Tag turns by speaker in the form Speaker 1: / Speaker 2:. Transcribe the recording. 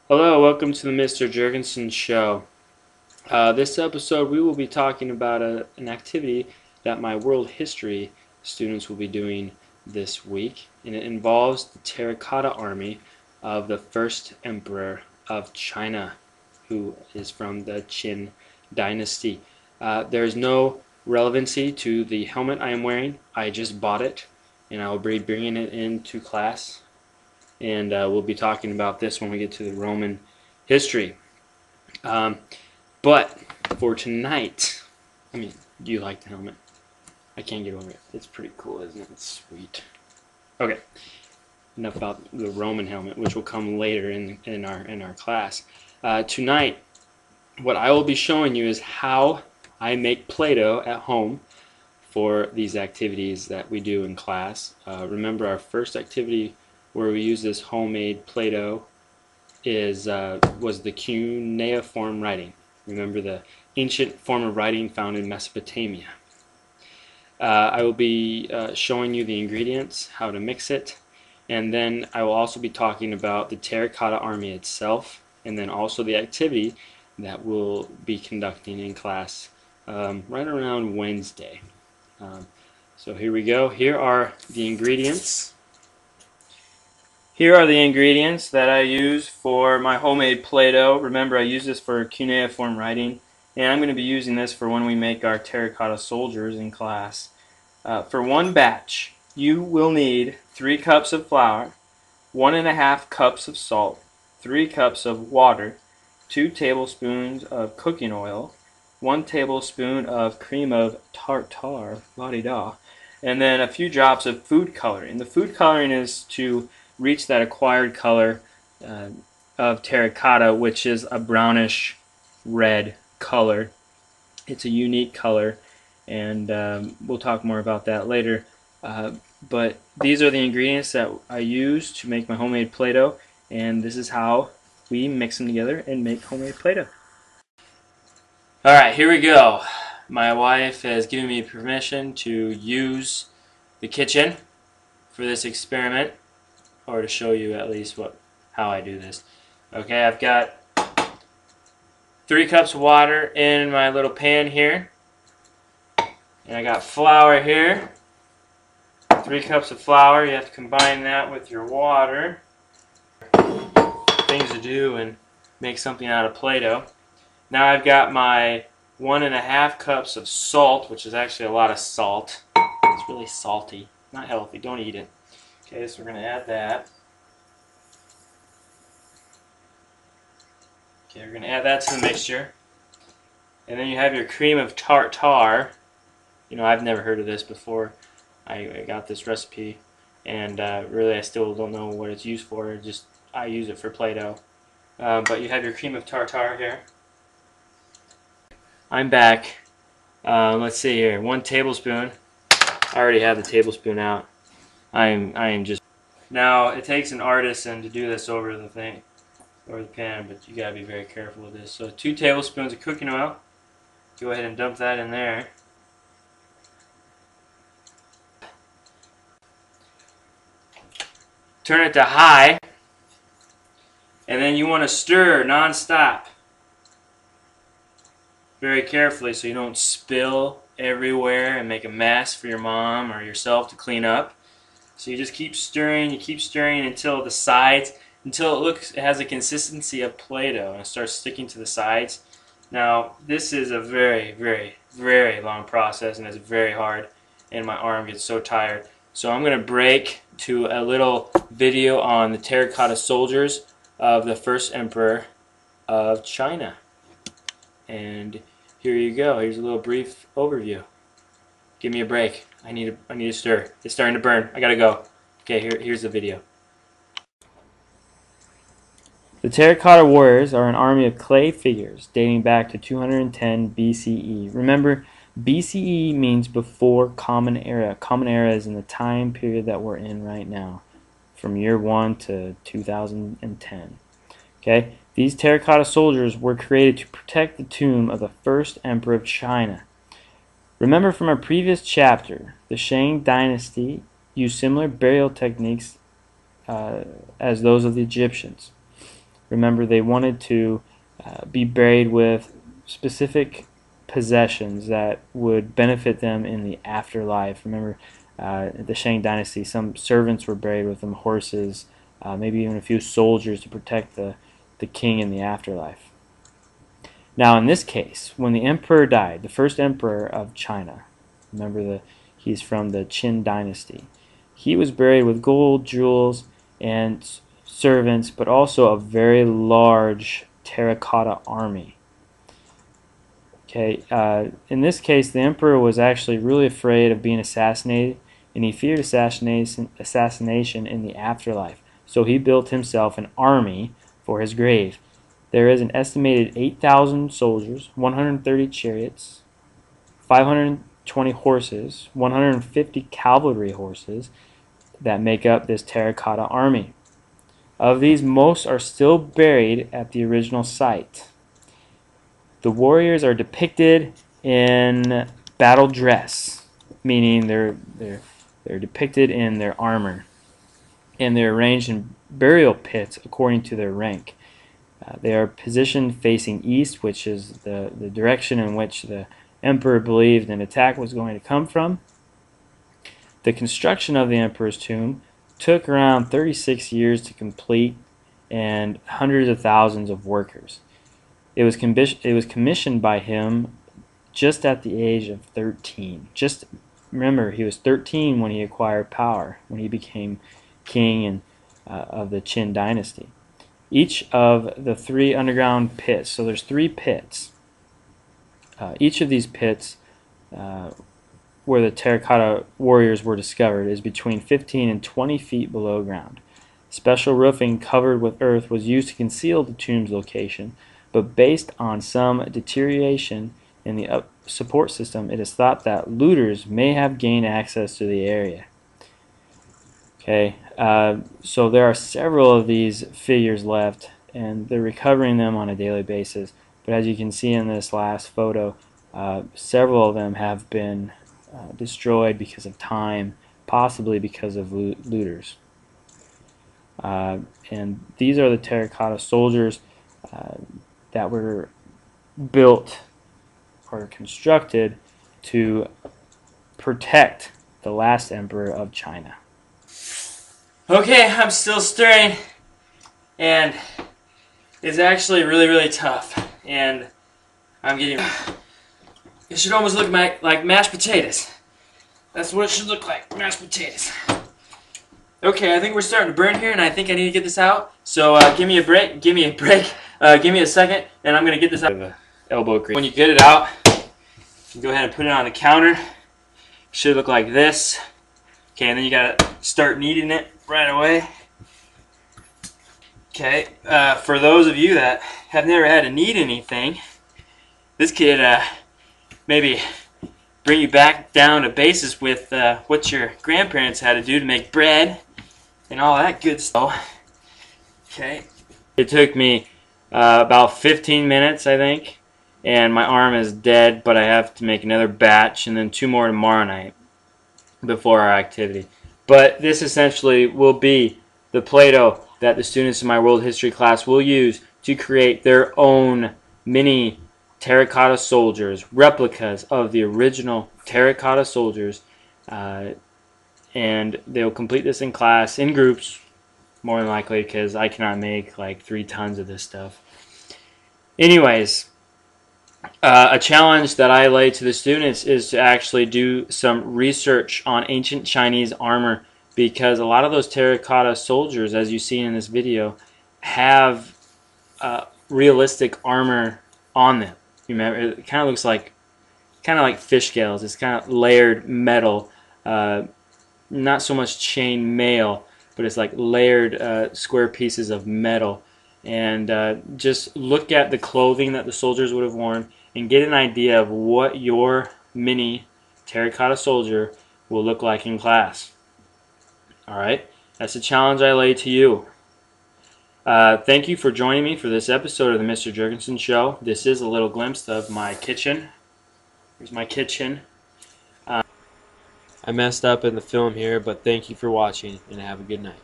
Speaker 1: Hello, welcome to the Mr. Jurgensen Show. This episode we will be talking about an activity that my world history students will be doing this week, and it involves the Terra-cotta army of the first emperor of China, who is from the Qin dynasty. There is no relevancy to the helmet I am wearing. I just bought it, and I will be bringing it into class, and we'll be talking about this when we get to the Roman history. But for tonight, do you like the helmet? I can't get over it. It's pretty cool, isn't it? It's sweet. Okay, enough about the Roman helmet, which will come later in our class. Tonight, what I will be showing you is how I make Play-Doh at home for these activities that we do in class. Remember, our first activity where we use this homemade Play-Doh was the cuneiform writing. Remember, the ancient form of writing found in Mesopotamia. I will be showing you the ingredients, how to mix it, and then I will also be talking about the terracotta army itself, and then also the activity that we'll be conducting in class right around Wednesday. So here we go. Here are the ingredients. Here are the ingredients that I use for my homemade Play-Doh. Remember, I use this for cuneiform writing, and I'm going to be using this for when we make our terracotta soldiers in class. For one batch, you will need 3 cups of flour, 1½ cups of salt, 3 cups of water, 2 tablespoons of cooking oil, 1 tablespoon of cream of tartar, la-di-da, and then a few drops of food coloring. The food coloring is to reach that acquired color of terracotta, which is a brownish red color. It's a unique color, and we'll talk more about that later. But these are the ingredients that I use to make my homemade Play-Doh, and this is how we mix them together and make homemade Play-Doh. Alright, here we go. My wife has given me permission to use the kitchen for this experiment, or to show you at least how I do this. Okay, I've got 3 cups of water in my little pan here, and I got flour here. 3 cups of flour. You have to combine that with your water. Things to do and make something out of Play-Doh. Now I've got my 1½ cups of salt, which is actually a lot of salt. It's really salty, not healthy. Don't eat it. Okay, so we're going to add that. Okay, we're going to add that to the mixture. And then you have your cream of tartar. You know, I've never heard of this before. I got this recipe, and really I still don't know what it's used for. I use it for Play-Doh. But you have your cream of tartar here. I'm back. Let's see here. 1 tablespoon. I already have the tablespoon out. I am just. Now it takes an artisan to do this over the pan, but you gotta be very careful with this. So 2 tablespoons of cooking oil. Go ahead and dump that in there. Turn it to high, and then you want to stir non-stop, very carefully, so you don't spill everywhere and make a mess for your mom or yourself to clean up. So you just keep stirring, until the sides, until it has a consistency of Play-Doh and it starts sticking to the sides. Now this is a very, very, very long process, and it's very hard, and my arm gets so tired. So I'm going to break to a little video on the terracotta soldiers of the first emperor of China. And here you go. Here's a little brief overview. Give me a break. I need to stir. It's starting to burn. I gotta go. Okay, here's the video. The terracotta warriors are an army of clay figures dating back to 210 BCE. Remember, BCE means before Common Era. Common Era is in the time period that we're in right now, from year 1 to 2010. Okay, these terracotta soldiers were created to protect the tomb of the first emperor of China. Remember from our previous chapter, the Shang dynasty used similar burial techniques as those of the Egyptians.
Speaker 2: remember, they wanted to be buried with specific possessions that would benefit them in the afterlife. Remember, the Shang Dynasty, some servants were buried with them, horses, maybe even a few soldiers to protect the king in the afterlife. Now, in this case, when the emperor died, the first emperor of China, remember he's from the Qin Dynasty, he was buried with gold, jewels, and servants, but also a very large terracotta army. Okay, in this case, the emperor was actually really afraid of being assassinated, and he feared assassination in the afterlife. So he built himself an army for his grave. There is an estimated 8,000 soldiers, 130 chariots, 520 horses, 150 cavalry horses that make up this terracotta army. Of these, most are still buried at the original site. The warriors are depicted in battle dress, meaning they're depicted in their armor, and they're arranged in burial pits according to their rank. They are positioned facing east, which is the direction in which the emperor believed an attack was going to come from. The construction of the emperor's tomb took around 36 years to complete and hundreds of thousands of workers. It was commissioned by him just at the age of 13. Just remember, he was 13 when he acquired power, when he became king of the Qin Dynasty. Each of the 3 underground pits, so there's 3 pits. Each of these pits where the terracotta warriors were discovered is between 15 and 20 feet below ground. Special roofing covered with earth was used to conceal the tomb's location, but based on some deterioration in the support system, it is thought that looters may have gained access to the area. Okay, so there are several of these figures left, and they're recovering them on a daily basis. But as you can see in this last photo, several of them have been destroyed because of time, possibly because of looters. And these are the terracotta soldiers that were built or constructed to protect the last emperor of China.
Speaker 1: Okay, I'm still stirring, and it's actually really, really tough, and I'm getting... It should almost look like mashed potatoes. That's what it should look like, mashed potatoes. Okay, I think we're starting to burn here, and I think I need to get this out. So give me a break, give me a second, and I'm going to get this out of the elbow grease. When you get it out, you go ahead and put it on the counter. It should look like this. Okay, and then you got to start kneading it right away. Okay, for those of you that have never had to knead anything, this could maybe bring you back down to basis with what your grandparents had to do to make bread and all that good stuff. Okay, it took me about 15 minutes, I think, and my arm is dead, but I have to make another batch and then 2 more tomorrow night before our activity. But this essentially will be the Play-Doh that the students in my world history class will use to create their own mini terracotta soldiers, replicas of the original terracotta soldiers, and they'll complete this in class, in groups, more than likely, because I cannot make like 3 tons of this stuff. Anyways, a challenge that I lay to the students is to actually do some research on ancient Chinese armor, because a lot of those terracotta soldiers, as you see in this video, have realistic armor on them. You remember, it kind of looks like fish scales. It's kind of layered metal, not so much chain mail, but it's like layered square pieces of metal. And just look at the clothing that the soldiers would have worn and get an idea of what your mini terracotta soldier will look like in class. Alright, that's a challenge I lay to you. Thank you for joining me for this episode of the Mr. Jurgensen Show. This is a little glimpse of my kitchen. Here's my kitchen. I messed up in the film here, but thank you for watching and have a good night.